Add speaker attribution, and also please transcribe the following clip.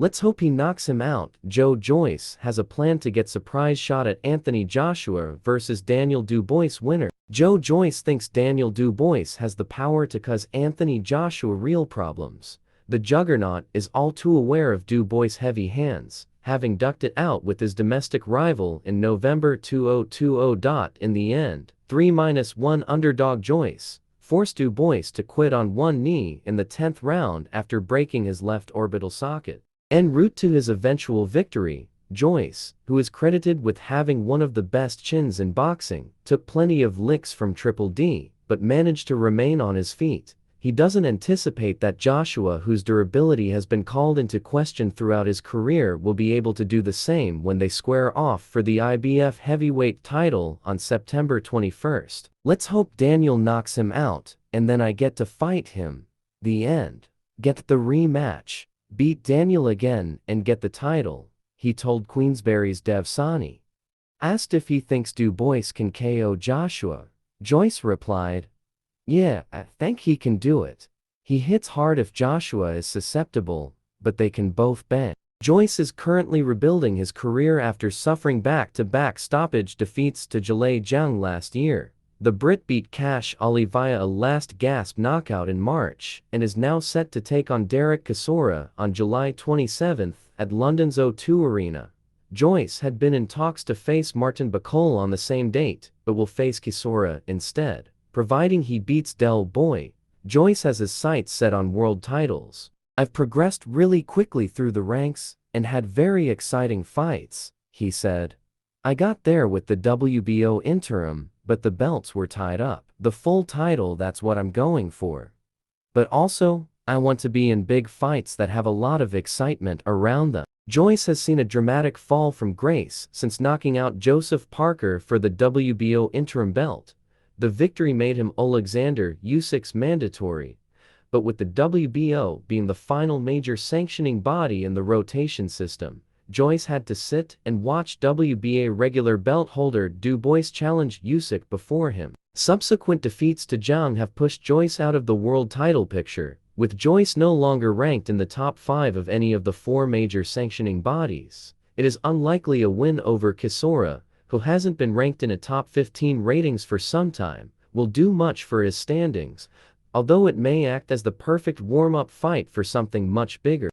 Speaker 1: Let's hope he knocks him out. Joyce has a plan to get surprise shot at Anthony Joshua versus Daniel Dubois winner. Joyce thinks Daniel Dubois has the power to cause Anthony Joshua real problems. The juggernaut is all too aware of Dubois' heavy hands, having ducked it out with his domestic rival in November 2020. In the end, 3-1 underdog Joyce forced Dubois to quit on one knee in the 10th round after breaking his left orbital socket. En route to his eventual victory, Joyce, who is credited with having one of the best chins in boxing, took plenty of licks from Triple D, but managed to remain on his feet. He doesn't anticipate that Joshua, whose durability has been called into question throughout his career, will be able to do the same when they square off for the IBF heavyweight title on September 21st. Let's hope Daniel knocks him out, and then I get to fight him. The end. Get the rematch. Beat Daniel again and get the title, he told Queensberry's Dev Sani. Asked if he thinks Dubois can KO Joshua, Joyce replied, "Yeah, I think he can do it. He hits hard if Joshua is susceptible, but they can both bang." Joyce is currently rebuilding his career after suffering back-to-back stoppage defeats to Zhilei Zhang last year. The Brit beat Cash Ali via a last-gasp knockout in March and is now set to take on Derek Chisora on July 27 at London's O2 Arena. Joyce had been in talks to face Martin Bakole on the same date, but will face Chisora instead. Providing he beats Del Boy, Joyce has his sights set on world titles. "I've progressed really quickly through the ranks and had very exciting fights," he said. "I got there with the WBO interim, but the belts were tied up. The full title, that's what I'm going for. But also, I want to be in big fights that have a lot of excitement around them." Joyce has seen a dramatic fall from grace since knocking out Joseph Parker for the WBO interim belt. The victory made him Alexander Usyk's mandatory, but with the WBO being the final major sanctioning body in the rotation system, Joyce had to sit and watch WBA regular belt holder Dubois challenge Usyk before him. Subsequent defeats to Zhang have pushed Joyce out of the world title picture, with Joyce no longer ranked in the top 5 of any of the 4 major sanctioning bodies. It is unlikely a win over Chisora, who hasn't been ranked in a top 15 ratings for some time, will do much for his standings, although it may act as the perfect warm-up fight for something much bigger.